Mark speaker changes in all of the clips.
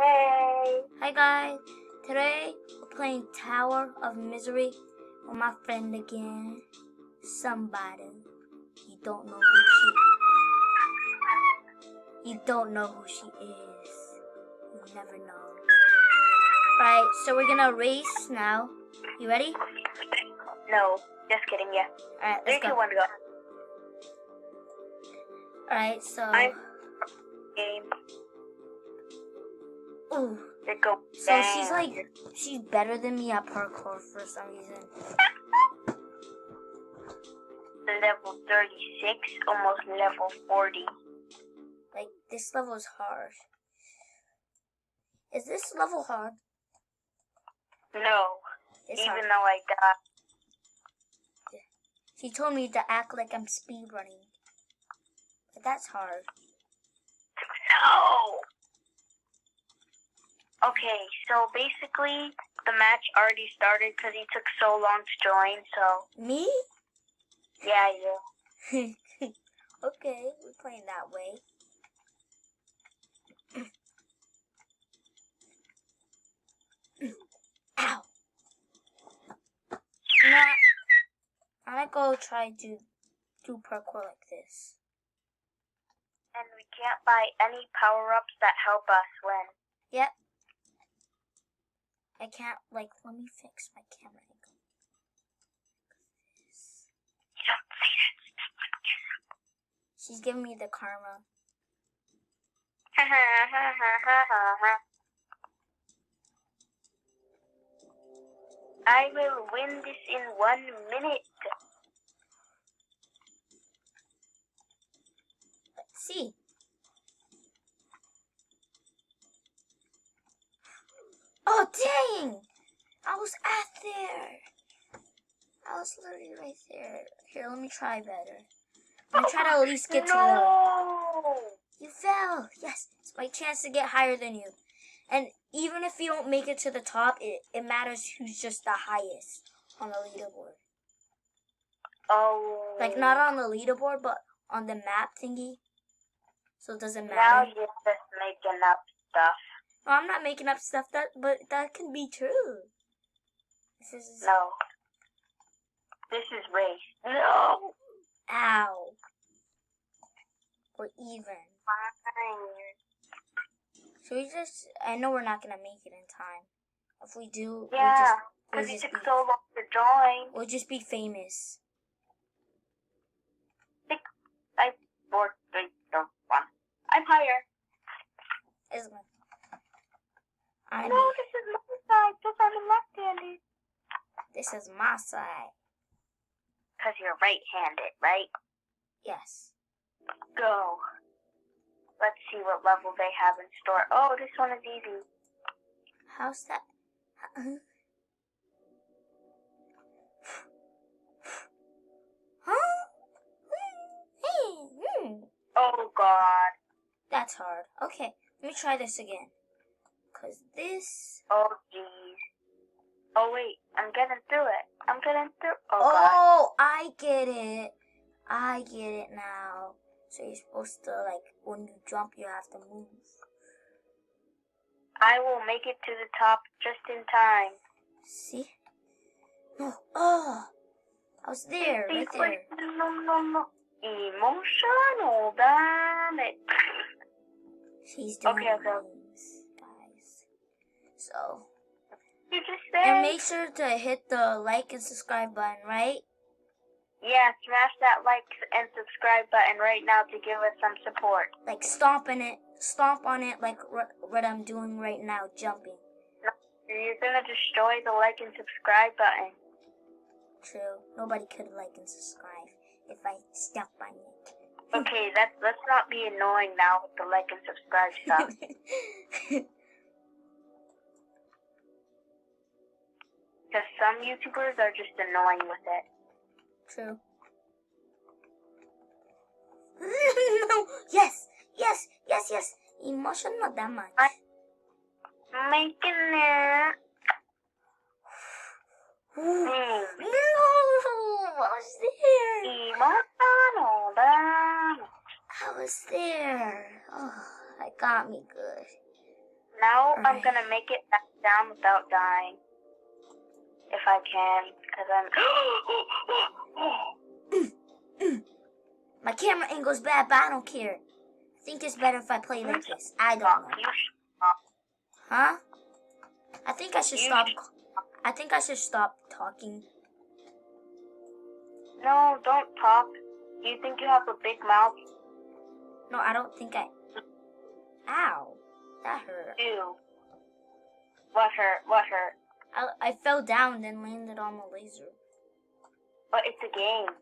Speaker 1: Hey,
Speaker 2: Hi guys, today we're playing Tower of Misery with my friend again. Somebody. You don't know who she is. You'll never know. Alright, so we're gonna race now. You ready?
Speaker 1: no, just kidding, yeah.
Speaker 2: Alright,
Speaker 1: 3,
Speaker 2: let's
Speaker 1: 2,
Speaker 2: go.
Speaker 1: 1, go.
Speaker 2: Alright, so
Speaker 1: I'm game.
Speaker 2: ooh.
Speaker 1: Let's go.
Speaker 2: So she's better than me at parkour for some reason.
Speaker 1: Level 36, almost level 40.
Speaker 2: Like this level is hard. Is this level hard?
Speaker 1: No,
Speaker 2: It's
Speaker 1: even
Speaker 2: hard.
Speaker 1: though I got.
Speaker 2: She told me to act like I'm speedrunning. But that's hard.
Speaker 1: No! Okay, so basically, the match already started because he took so long to join, so.
Speaker 2: Me?
Speaker 1: Yeah, you.
Speaker 2: Okay, we're playing that way. Ow! You know, I'm gonna go try to do parkour like this.
Speaker 1: And we can't buy any power-ups that help us win.
Speaker 2: Yep. I can't, let me fix my camera angle.
Speaker 1: You don't say that stuff on camera.
Speaker 2: She's giving me the karma.
Speaker 1: Ha ha ha ha ha ha. I will win this in 1 minute.
Speaker 2: Let's see. Oh, dang! I was at there. I was literally right there. Here, let me try better. I'm gonna try to at least get to the... You fell! Yes, it's my chance to get higher than you. And even if you don't make it to the top, it matters who's just the highest on the leaderboard.
Speaker 1: Oh.
Speaker 2: Like, not on the leaderboard, but on the map thingy. So it doesn't
Speaker 1: Now
Speaker 2: matter.
Speaker 1: you're just making up stuff.
Speaker 2: No, I'm not making up stuff, but that can be true.
Speaker 1: No. This is race. No.
Speaker 2: Ow. We're even.
Speaker 1: Fine.
Speaker 2: So I know we're not going to make it in time. If we do,
Speaker 1: Yeah, because it took so long to join.
Speaker 2: We'll just be famous.
Speaker 1: 6, 5, 4, 3, 2, 1. I'm higher.
Speaker 2: Isn't it?
Speaker 1: No, this is my side, because I'm left-handed.
Speaker 2: This is my side.
Speaker 1: Because you're right-handed, right?
Speaker 2: Yes.
Speaker 1: Go. Let's see what level they have in store. Oh, this one is easy.
Speaker 2: How's that? Huh?
Speaker 1: Oh, God.
Speaker 2: That's hard. Okay, let me try this again. Because this...
Speaker 1: Oh, jeez. Oh, wait. I'm getting through it. Oh, God.
Speaker 2: Oh, I get it. I get it now. So you're supposed to, when you jump, you have to move.
Speaker 1: I will make it to the top just in time.
Speaker 2: See? No. Oh, I was there, right there.
Speaker 1: Emotional damage.
Speaker 2: She's doing
Speaker 1: okay.
Speaker 2: things, guys. So.
Speaker 1: You just said.
Speaker 2: And make sure to hit the like and subscribe button, right?
Speaker 1: Yeah, smash that like and subscribe button right now to give us some support.
Speaker 2: Like stomp on it like what I'm doing right now, jumping.
Speaker 1: No, you're gonna destroy the like and subscribe button.
Speaker 2: True. Nobody could like and subscribe if I stomp on it.
Speaker 1: Okay, let's not be annoying now with the like and subscribe stuff. Because some YouTubers are just annoying with it.
Speaker 2: True. No! Yes! Emotion not that much.
Speaker 1: I'm making it.
Speaker 2: No! I was there!
Speaker 1: Emotional damage.
Speaker 2: I was there. Oh, that got me good.
Speaker 1: Now I'm
Speaker 2: Alright.
Speaker 1: gonna make it back down without dying. If I can, because I'm...
Speaker 2: My camera angle's bad, but I don't care. I think it's better if I play like this. I don't know.
Speaker 1: You should stop.
Speaker 2: Huh? I think I should stop. I think I should stop talking.
Speaker 1: No, don't talk. You think you have a big mouth?
Speaker 2: No, I don't think I... Ow. That hurt.
Speaker 1: Ew. What hurt? What hurt?
Speaker 2: I fell down and then landed on the laser.
Speaker 1: But it's a game.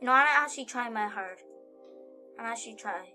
Speaker 2: You know, I'm actually trying my hard. I'm actually trying.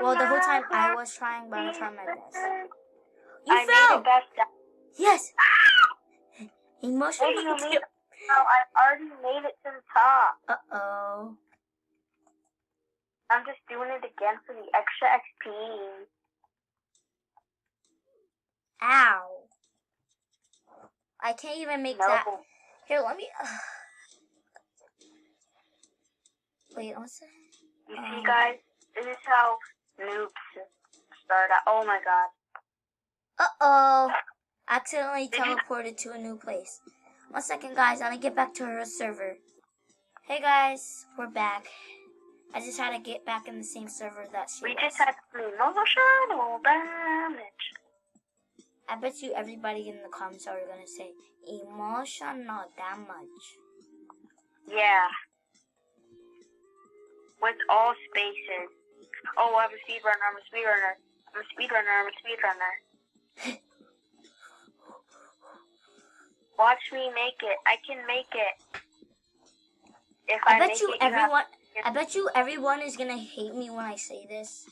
Speaker 1: Well,
Speaker 2: the whole time I was trying, but I'm trying my best. You
Speaker 1: I
Speaker 2: fell!
Speaker 1: made it back down.
Speaker 2: Yes! Emotional.
Speaker 1: No, I already made it to the top.
Speaker 2: Uh-oh.
Speaker 1: I'm just doing it again for the extra XP.
Speaker 2: Ow. I can't even make that. Here, let me... Wait, what's that?
Speaker 1: You see, guys? This is how noobs start out. Oh my god.
Speaker 2: Uh-oh. Accidentally teleported to a new place. 1 second, guys. I'm gonna get back to her server. Hey, guys. We're back. I just had to get back in the same server that she was.
Speaker 1: We just had emotional damage.
Speaker 2: I bet you everybody in the comments are gonna say emotional damage.
Speaker 1: Yeah. With all spaces. Oh, I'm a speedrunner. I'm a speedrunner. I'm a speedrunner. I'm a speedrunner. Watch me make it. I can make it. If I
Speaker 2: bet
Speaker 1: make
Speaker 2: you
Speaker 1: it,
Speaker 2: everyone. I bet you everyone is gonna hate me when I say this.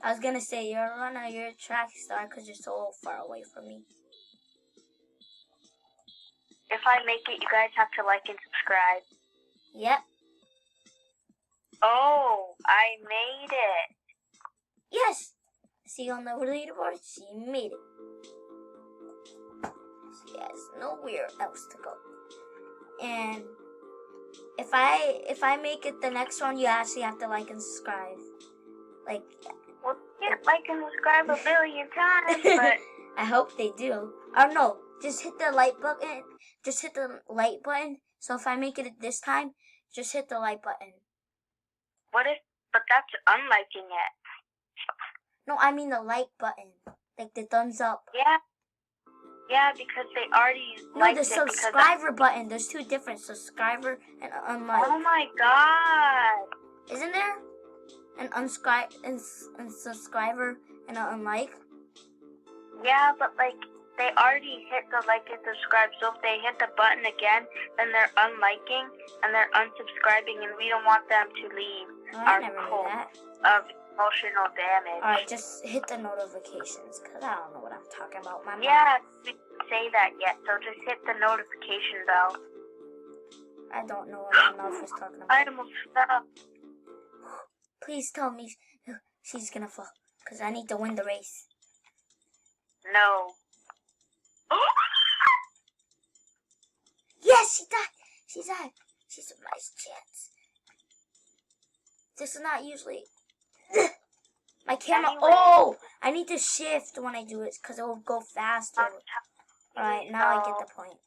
Speaker 2: I was gonna say you're a runner, you're a track star, because you're so far away from me.
Speaker 1: If I make it, you guys have to like and subscribe.
Speaker 2: Yep.
Speaker 1: Oh, I made it.
Speaker 2: Yes. See you on the leaderboard. She made it. She has nowhere else to go. And if I make it the next one, you actually have to like and subscribe. Like.
Speaker 1: Well, yeah, like and subscribe a billion times, but
Speaker 2: I hope they do. Or no, just hit the like button. Just hit the like button. So if I make it this time, just hit the like button.
Speaker 1: What if? But that's unliking it.
Speaker 2: No, I mean the like button, like the thumbs up.
Speaker 1: Yeah. Yeah, because they already
Speaker 2: No,
Speaker 1: liked
Speaker 2: the
Speaker 1: it.
Speaker 2: subscriber button. There's two different subscriber and unlike.
Speaker 1: Oh my god.
Speaker 2: Isn't there? An unscribe and subscriber and an unlike.
Speaker 1: Yeah, but like they already hit the like and subscribe. So if they hit the button again, then they're unliking and they're unsubscribing, and we don't want them to leave
Speaker 2: I never knew that.
Speaker 1: Of emotional damage.
Speaker 2: Alright, just hit the notifications, because I don't know what I'm talking about. My
Speaker 1: yeah, we didn't say that yet, so just hit the notification bell.
Speaker 2: I don't know what my mouth was talking about.
Speaker 1: I almost fell.
Speaker 2: Please tell me she's gonna fall, because I need to win the race.
Speaker 1: No.
Speaker 2: Yes, she died. She died. She's a nice chance. This is not usually... My camera...
Speaker 1: Anyway.
Speaker 2: Oh! I need to shift when I do it, because it will go faster. Alright, now I get the point.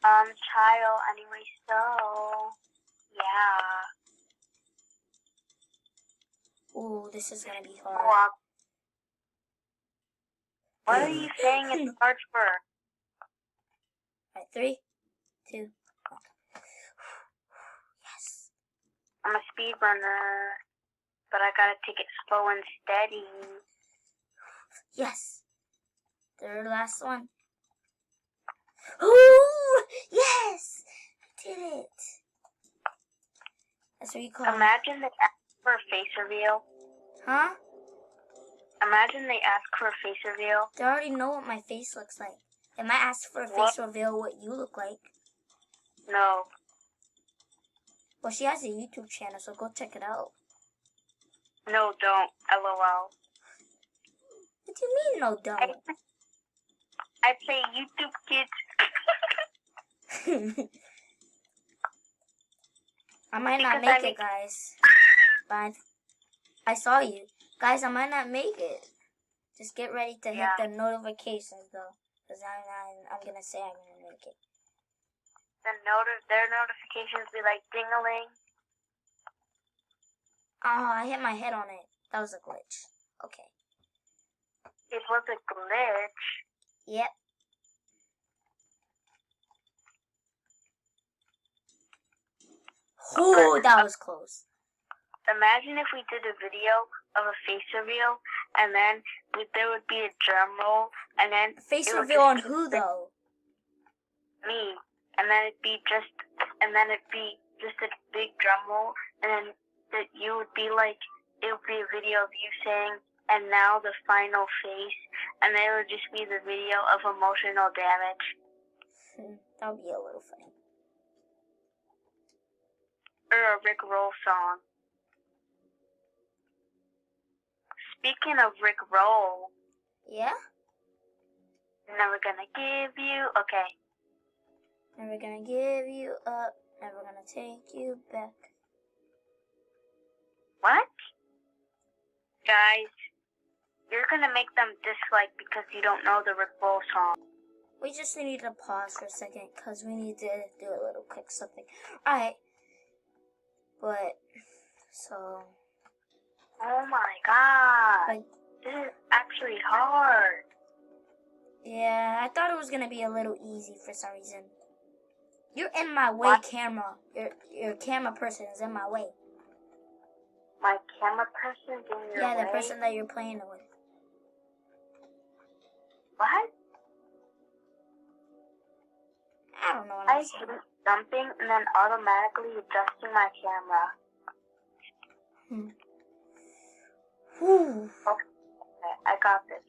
Speaker 1: Child, anyway, so... Yeah.
Speaker 2: Ooh, this is gonna be hard.
Speaker 1: What are you saying it's hard for?
Speaker 2: Alright, 3, 2, 1. Yes.
Speaker 1: I'm a speedrunner, but I gotta take it slow and steady.
Speaker 2: Yes. Third last one. Ooh! Yes! I did it. That's what you call it.
Speaker 1: Imagine they ask for a face reveal.
Speaker 2: Huh?
Speaker 1: Imagine they ask for a face reveal.
Speaker 2: They already know what my face looks like. They might ask for a face reveal what you look like.
Speaker 1: No.
Speaker 2: Well, she has a YouTube channel, so go check it out.
Speaker 1: No, don't. LOL.
Speaker 2: What do you mean, no, don't?
Speaker 1: I play YouTube Kids.
Speaker 2: I might not make it, guys. But I saw you. Guys, I might not make it. Just get ready to hit
Speaker 1: Yeah.
Speaker 2: the notifications, though. Because I'm going to say I'm going to make it.
Speaker 1: Their notifications be like ding-a-ling.
Speaker 2: Oh, I hit my head on it. That was a glitch. Okay.
Speaker 1: It was a glitch.
Speaker 2: Yep. Oh, that was close.
Speaker 1: Imagine if we did a video of a face reveal, and then there would be a drum roll, and then
Speaker 2: Face reveal on who, though?
Speaker 1: Me. And then it'd be just a big drum roll, and then you would be like, it would be a video of you saying, and now the final face, and then it would just be the video of emotional damage.
Speaker 2: That would be a little funny.
Speaker 1: Or a Rick Roll song. Speaking of Rick Roll.
Speaker 2: Yeah?
Speaker 1: Never gonna give you. Okay.
Speaker 2: Never gonna give you up. Never gonna take you back.
Speaker 1: What? Guys, you're gonna make them dislike because you don't know the Rick Roll song.
Speaker 2: We just need to pause for a second because we need to do a little quick something. Alright. But, so.
Speaker 1: Oh my god.
Speaker 2: Like,
Speaker 1: this is actually hard.
Speaker 2: Yeah, I thought it was gonna be a little easy for some reason. You're in my way,
Speaker 1: What?
Speaker 2: camera. Your camera person is in my way.
Speaker 1: My camera person's in your way?
Speaker 2: Yeah, the person that you're playing with.
Speaker 1: What?
Speaker 2: I don't know what
Speaker 1: I
Speaker 2: I'm saying.
Speaker 1: hit something and then automatically adjusting my camera.
Speaker 2: Whew.
Speaker 1: Okay, I got this.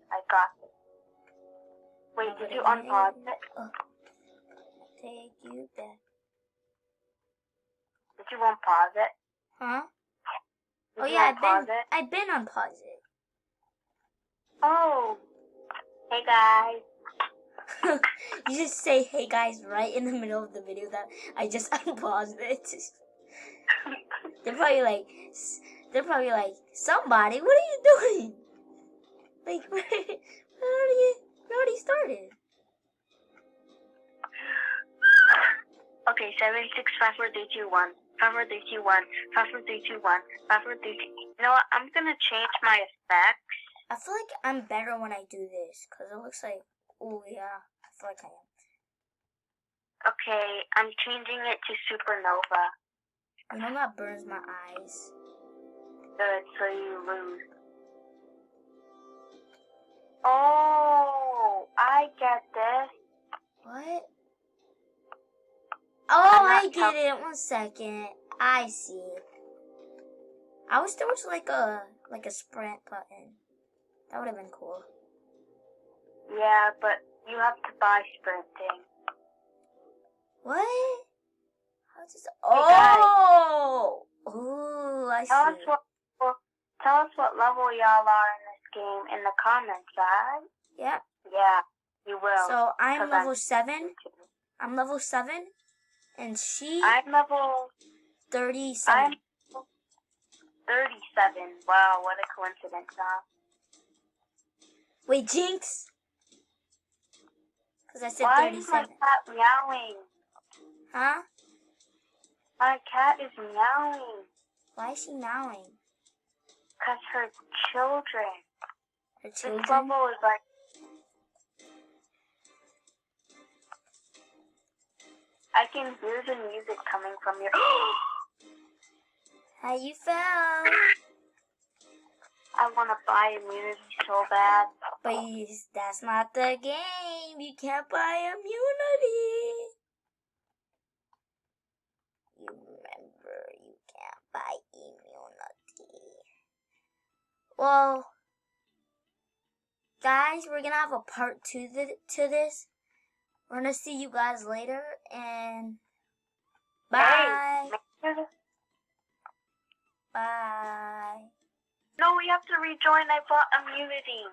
Speaker 1: Wait, did you unpause it?
Speaker 2: Take you back.
Speaker 1: Did you unpause it?
Speaker 2: Huh?
Speaker 1: Did
Speaker 2: Oh
Speaker 1: you
Speaker 2: yeah,
Speaker 1: unpause it?
Speaker 2: I've been unpause it.
Speaker 1: Oh. Hey guys.
Speaker 2: You just say hey guys right in the middle of the video that I just unpaused it. They're probably like, somebody, what are you doing? Like, we already started.
Speaker 1: Okay, 7, 6, 5, 4, 3, 2, 1. 5, 4, 3, 2, 1. 5, 4, 3, 2, 1. 5, 4, 3, 2. You know what? I'm gonna change my effects.
Speaker 2: I feel like I'm better when I do this, because it looks like, oh yeah, I feel like I am.
Speaker 1: Okay, I'm changing it to Supernova.
Speaker 2: You know that burns my eyes.
Speaker 1: Good, so you lose. Oh, I get this.
Speaker 2: What? Oh, I get it. 1 second. I see. I wish there was like a sprint button. That would have been cool.
Speaker 1: Yeah, but you have to buy sprinting.
Speaker 2: What? How's this? Oh! Ooh, I
Speaker 1: Tell
Speaker 2: see.
Speaker 1: Tell us what level y'all are in this game in the comments, guys.
Speaker 2: Yep.
Speaker 1: Yeah, you will.
Speaker 2: So I'm
Speaker 1: 'cause
Speaker 2: level 7. I'm level 7. And
Speaker 1: I'm level
Speaker 2: 37.
Speaker 1: I'm 37. Wow, what a coincidence, huh?
Speaker 2: Wait, Jinx? Because I said
Speaker 1: Why
Speaker 2: 37.
Speaker 1: is my cat meowing?
Speaker 2: Huh?
Speaker 1: My cat is meowing.
Speaker 2: Why is she meowing?
Speaker 1: Because her children.
Speaker 2: Her
Speaker 1: This
Speaker 2: children?
Speaker 1: level is like... I can hear the music coming from your...
Speaker 2: How you felt?
Speaker 1: I want to buy immunity so bad.
Speaker 2: But that's not the game. You can't buy immunity. You remember, you can't buy immunity. Well, guys, we're going to have a part 2 to this. We're going to see you guys later, and bye.
Speaker 1: Hey,
Speaker 2: Bye.
Speaker 1: no, we have to rejoin. I bought immunity.